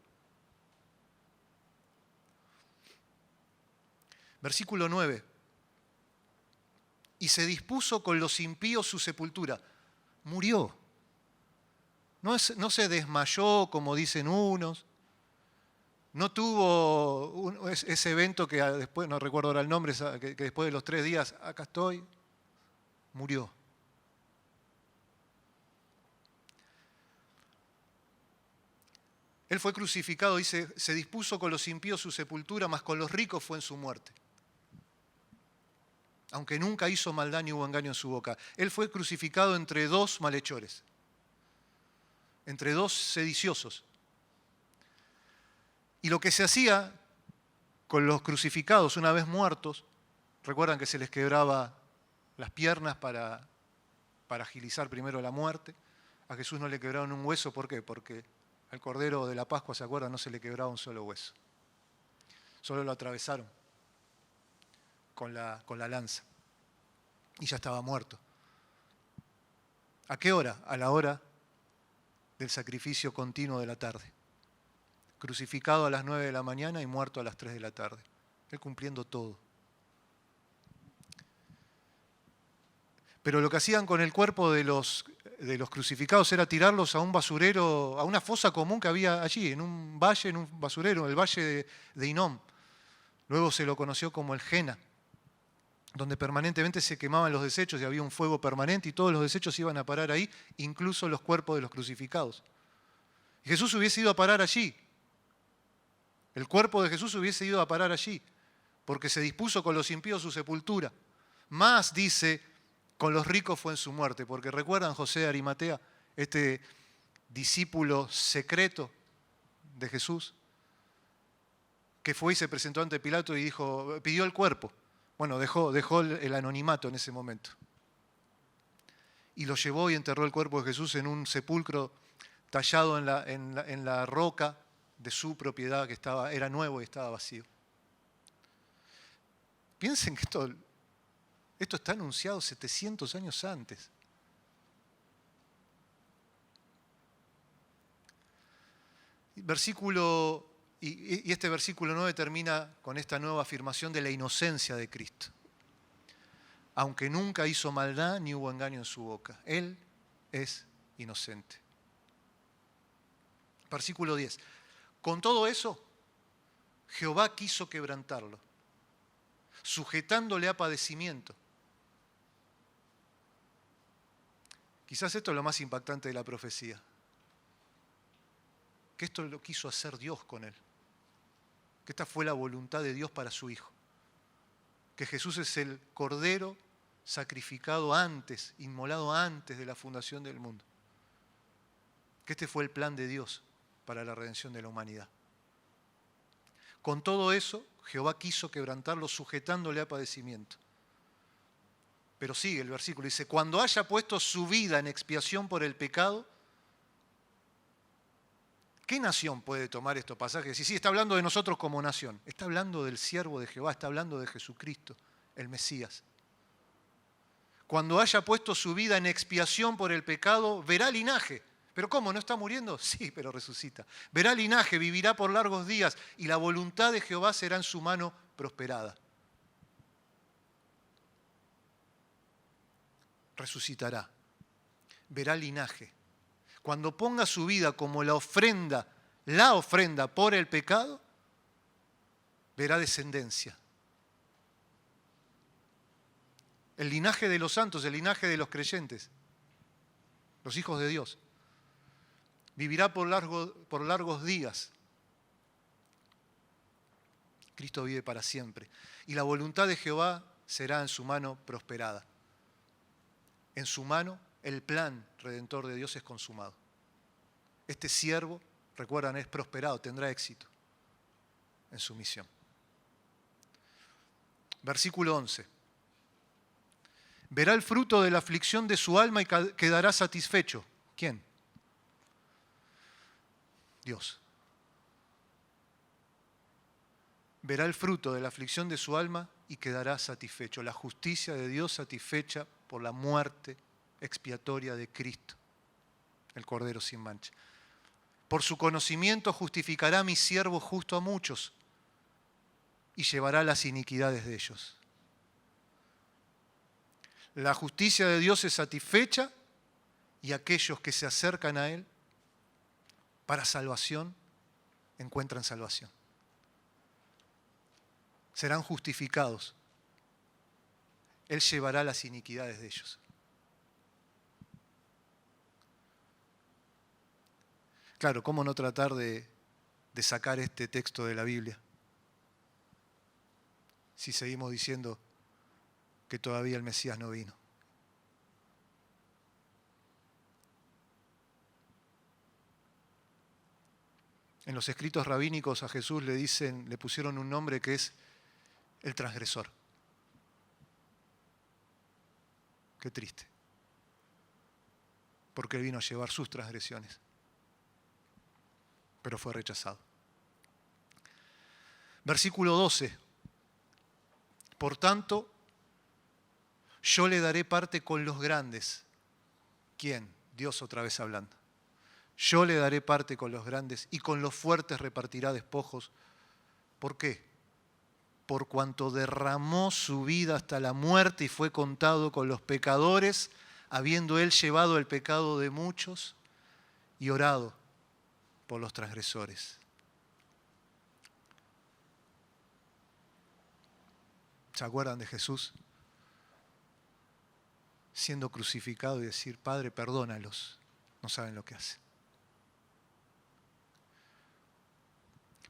Versículo 9. Y se dispuso con los impíos su sepultura. Murió. No se desmayó, como dicen unos. No tuvo ese evento que después, no recuerdo ahora el nombre, que después de los 3 días, acá estoy. Murió. Él fue crucificado, dice, se dispuso con los impíos su sepultura, mas con los ricos fue en su muerte. Aunque nunca hizo maldad ni hubo engaño en su boca. Él fue crucificado entre 2 malhechores, entre 2 sediciosos. Y lo que se hacía con los crucificados una vez muertos, recuerdan que se les quebraba las piernas para agilizar primero la muerte. A Jesús no le quebraron un hueso, ¿por qué? Porque al Cordero de la Pascua, ¿se acuerdan? No se le quebraba un solo hueso. Solo lo atravesaron con la lanza. Y ya estaba muerto. ¿A qué hora? A la hora del sacrificio continuo de la tarde. Crucificado a las 9 de la mañana y muerto a las 3 de la tarde. Él cumpliendo todo. Pero lo que hacían con el cuerpo de los crucificados era tirarlos a un basurero, a una fosa común que había allí, en un valle, en un basurero, el valle de Hinnom. Luego se lo conoció como el Jena, donde permanentemente se quemaban los desechos y había un fuego permanente y todos los desechos iban a parar ahí, incluso los cuerpos de los crucificados. Y Jesús hubiese ido a parar allí. El cuerpo de Jesús hubiese ido a parar allí, porque se dispuso con los impíos su sepultura. Más, dice, con los ricos fue en su muerte, porque recuerdan José de Arimatea, este discípulo secreto de Jesús, que fue y se presentó ante Pilato y dijo, pidió el cuerpo. Bueno, dejó el anonimato en ese momento. Y lo llevó y enterró el cuerpo de Jesús en un sepulcro tallado en la roca de su propiedad, que era nuevo y estaba vacío. Piensen que esto está anunciado 700 años antes. Y este versículo 9 termina con esta nueva afirmación de la inocencia de Cristo. Aunque nunca hizo maldad ni hubo engaño en su boca. Él es inocente. Versículo 10. Con todo eso, Jehová quiso quebrantarlo, sujetándole a padecimiento. Quizás esto es lo más impactante de la profecía. Que esto lo quiso hacer Dios con él. Que esta fue la voluntad de Dios para su Hijo. Que Jesús es el Cordero sacrificado antes, inmolado antes de la fundación del mundo. Que este fue el plan de Dios para la redención de la humanidad. Con todo eso, Jehová quiso quebrantarlo sujetándole a padecimiento. Pero sigue el versículo, dice, cuando haya puesto su vida en expiación por el pecado, ¿qué nación puede tomar estos pasajes? Y sí, está hablando de nosotros como nación, está hablando del siervo de Jehová, está hablando de Jesucristo, el Mesías. Cuando haya puesto su vida en expiación por el pecado, verá linaje. ¿Pero cómo? ¿No está muriendo? Sí, pero resucita. Verá linaje, vivirá por largos días y la voluntad de Jehová será en su mano prosperada. Resucitará. Verá linaje. Cuando ponga su vida como la ofrenda por el pecado, verá descendencia. El linaje de los santos, el linaje de los creyentes, los hijos de Dios. Vivirá por largos días. Cristo vive para siempre. Y la voluntad de Jehová será en su mano prosperada. En su mano el plan redentor de Dios es consumado. Este siervo, recuerdan, es prosperado, tendrá éxito en su misión. Versículo 11. Verá el fruto de la aflicción de su alma y quedará satisfecho. ¿Quién? Dios. Verá el fruto de la aflicción de su alma y quedará satisfecho. La justicia de Dios satisfecha por la muerte expiatoria de Cristo, el Cordero sin mancha. Por su conocimiento justificará a mi siervo justo a muchos y llevará las iniquidades de ellos. La justicia de Dios es satisfecha y aquellos que se acercan a Él para salvación, encuentran salvación. Serán justificados. Él llevará las iniquidades de ellos. Claro, ¿cómo no tratar de sacar este texto de la Biblia? Si seguimos diciendo que todavía el Mesías no vino. En los escritos rabínicos a Jesús le pusieron un nombre que es el transgresor. Qué triste. Porque Él vino a llevar sus transgresiones. Pero fue rechazado. Versículo 12. Por tanto, yo le daré parte con los grandes. ¿Quién? Dios otra vez hablando. Yo le daré parte con los grandes y con los fuertes repartirá despojos. ¿Por qué? por cuanto derramó su vida hasta la muerte y fue contado con los pecadores, habiendo él llevado el pecado de muchos y orado por los transgresores. ¿Se acuerdan de Jesús siendo crucificado y decir, Padre, perdónalos, no saben lo que hacen?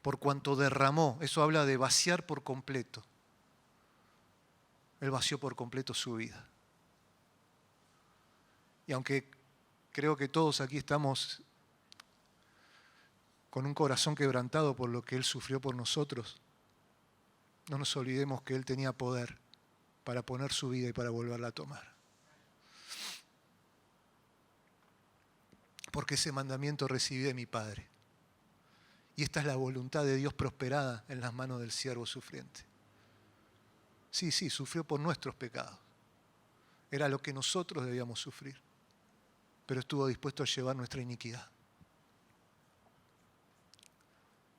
Por cuanto derramó, eso habla de vaciar por completo. Él vació por completo su vida. Y aunque creo que todos aquí estamos con un corazón quebrantado por lo que Él sufrió por nosotros, no nos olvidemos que Él tenía poder para poner su vida y para volverla a tomar. Porque ese mandamiento recibí de mi Padre. Y esta es la voluntad de Dios prosperada en las manos del siervo sufriente. Sí, sufrió por nuestros pecados. Era lo que nosotros debíamos sufrir. Pero estuvo dispuesto a llevar nuestra iniquidad.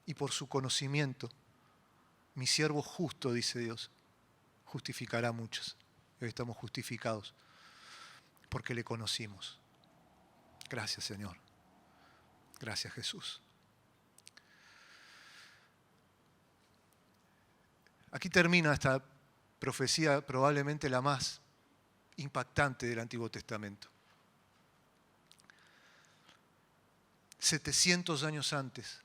Y por su conocimiento, mi siervo justo, dice Dios, justificará a muchos. Hoy estamos justificados porque le conocimos. Gracias, Señor. Gracias, Jesús. Aquí termina esta profecía, probablemente la más impactante del Antiguo Testamento. 700 años antes,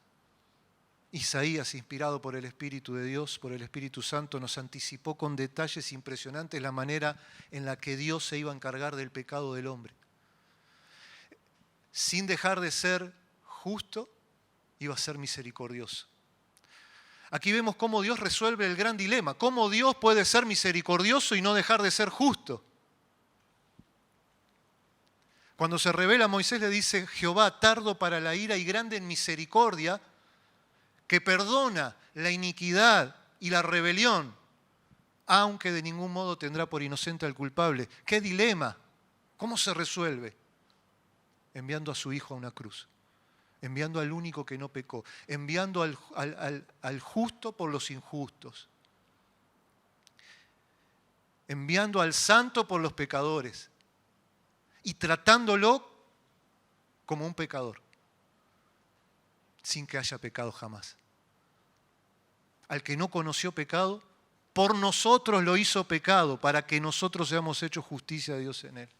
Isaías, inspirado por el Espíritu de Dios, por el Espíritu Santo, nos anticipó con detalles impresionantes la manera en la que Dios se iba a encargar del pecado del hombre. Sin dejar de ser justo, iba a ser misericordioso. Aquí vemos cómo Dios resuelve el gran dilema, cómo Dios puede ser misericordioso y no dejar de ser justo. Cuando se revela a Moisés le dice, Jehová tardo para la ira y grande en misericordia, que perdona la iniquidad y la rebelión, aunque de ningún modo tendrá por inocente al culpable. ¿Qué dilema? ¿Cómo se resuelve? Enviando a su Hijo a una cruz. Enviando al único que no pecó, enviando al justo por los injustos, enviando al santo por los pecadores y tratándolo como un pecador, sin que haya pecado jamás. Al que no conoció pecado, por nosotros lo hizo pecado, para que nosotros seamos hechos justicia de Dios en él.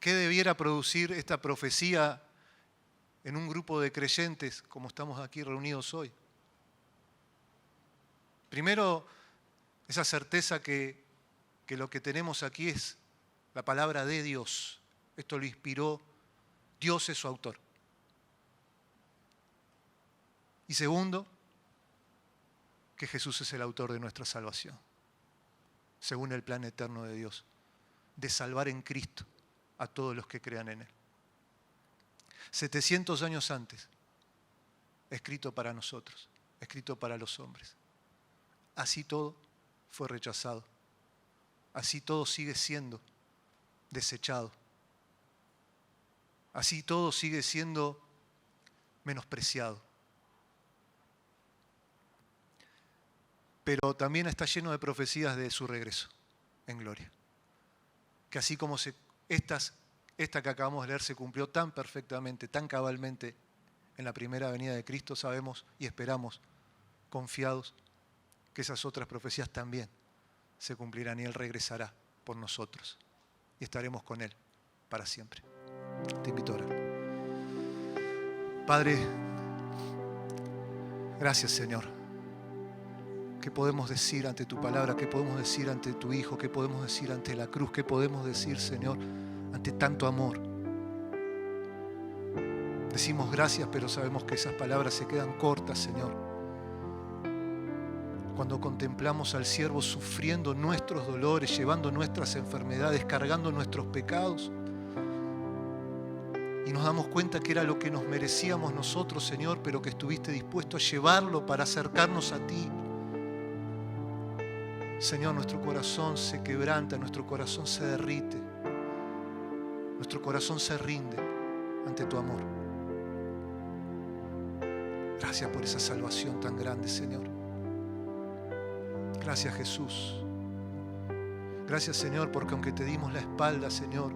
¿Qué debiera producir esta profecía en un grupo de creyentes como estamos aquí reunidos hoy? Primero, esa certeza que lo que tenemos aquí es la palabra de Dios. Esto lo inspiró, Dios es su autor. Y segundo, que Jesús es el autor de nuestra salvación, según el plan eterno de Dios, de salvar en Cristo a todos los que crean en Él. 700 años antes, escrito para nosotros, escrito para los hombres. Así todo fue rechazado. Así todo sigue siendo desechado. Así todo sigue siendo menospreciado. Pero también está lleno de profecías de su regreso en gloria. Que así como esta que acabamos de leer se cumplió tan perfectamente, tan cabalmente en la primera venida de Cristo, sabemos y esperamos, confiados, que esas otras profecías también se cumplirán y Él regresará por nosotros y estaremos con Él para siempre. Te invito a orar. Padre, gracias, Señor. ¿Qué podemos decir ante tu palabra? ¿Qué podemos decir ante tu Hijo? ¿Qué podemos decir ante la cruz? ¿Qué podemos decir, Señor, ante tanto amor? Decimos gracias, pero sabemos que esas palabras se quedan cortas, Señor. Cuando contemplamos al siervo sufriendo nuestros dolores, llevando nuestras enfermedades, cargando nuestros pecados, y nos damos cuenta que era lo que nos merecíamos nosotros, Señor, pero que estuviste dispuesto a llevarlo para acercarnos a ti. Señor, nuestro corazón se quebranta, nuestro corazón se derrite, nuestro corazón se rinde ante tu amor. Gracias por esa salvación tan grande, Señor. Gracias, Jesús. Gracias, Señor, porque aunque te dimos la espalda, Señor,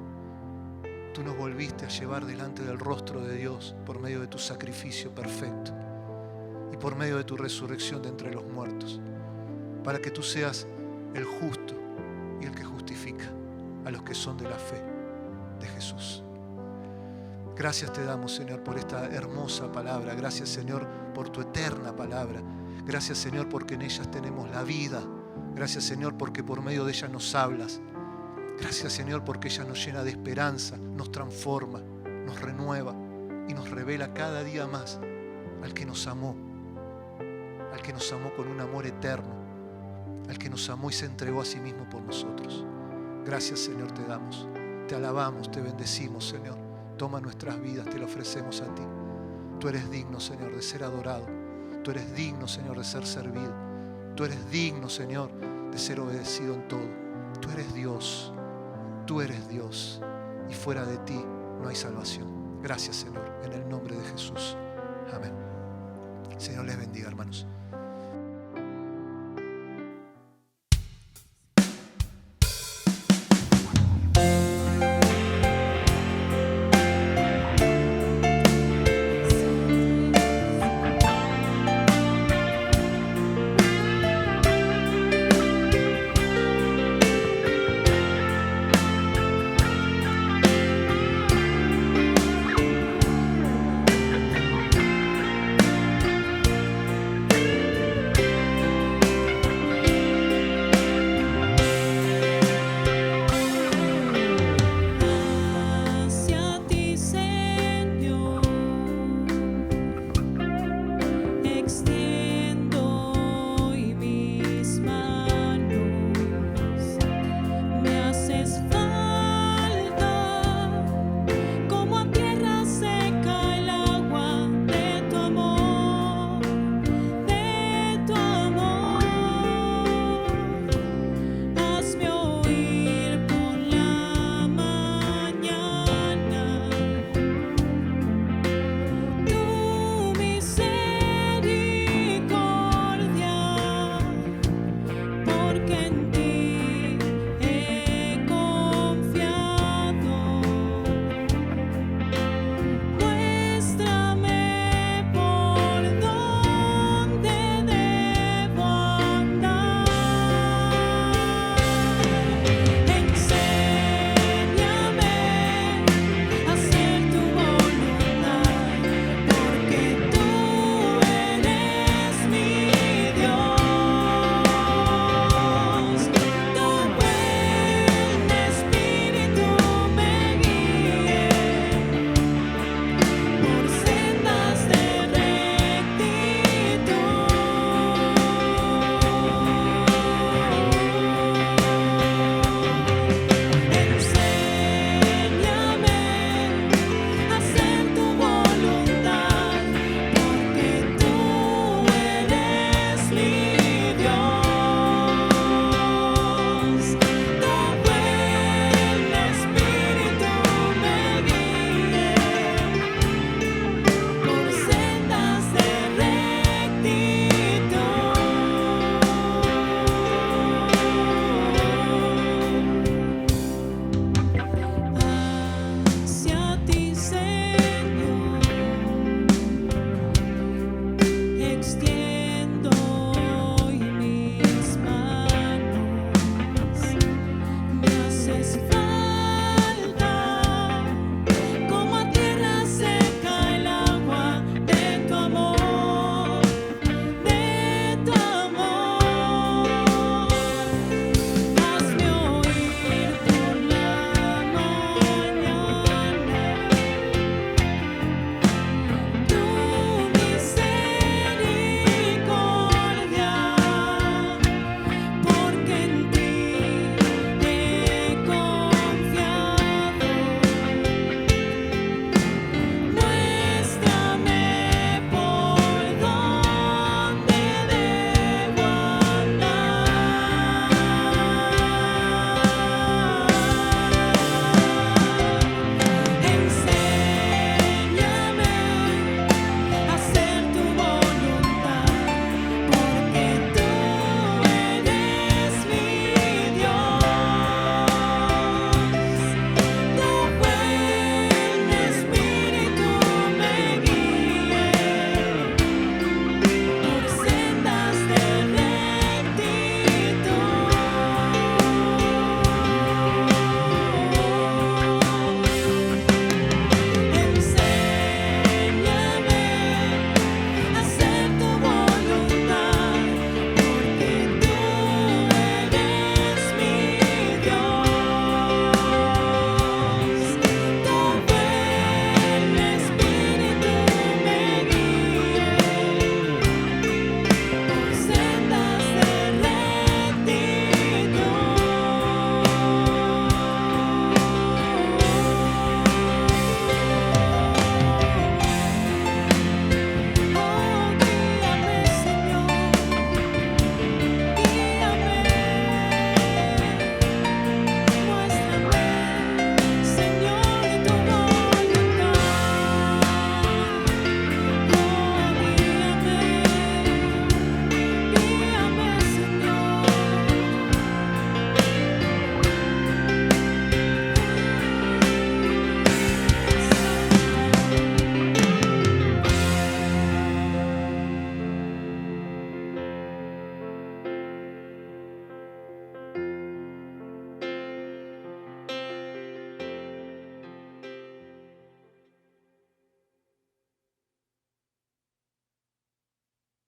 tú nos volviste a llevar delante del rostro de Dios por medio de tu sacrificio perfecto y por medio de tu resurrección de entre los muertos, para que tú seas el justo y el que justifica a los que son de la fe de Jesús. Gracias te damos, Señor, por esta hermosa palabra. Gracias, Señor, por tu eterna palabra. Gracias, Señor, porque en ellas tenemos la vida. Gracias, Señor, porque por medio de ellas nos hablas. Gracias, Señor, porque ella nos llena de esperanza, nos transforma, nos renueva y nos revela cada día más al que nos amó con un amor eterno, al que nos amó y se entregó a sí mismo por nosotros. Gracias, Señor, te damos, te alabamos, te bendecimos, Señor. Toma nuestras vidas, te lo ofrecemos a ti. Tú eres digno, Señor, de ser adorado. Tú eres digno, Señor, de ser servido. Tú eres digno, Señor, de ser obedecido en todo. Tú eres Dios. Tú eres Dios. Y fuera de ti no hay salvación. Gracias, Señor, en el nombre de Jesús. Amén. Señor les bendiga, hermanos.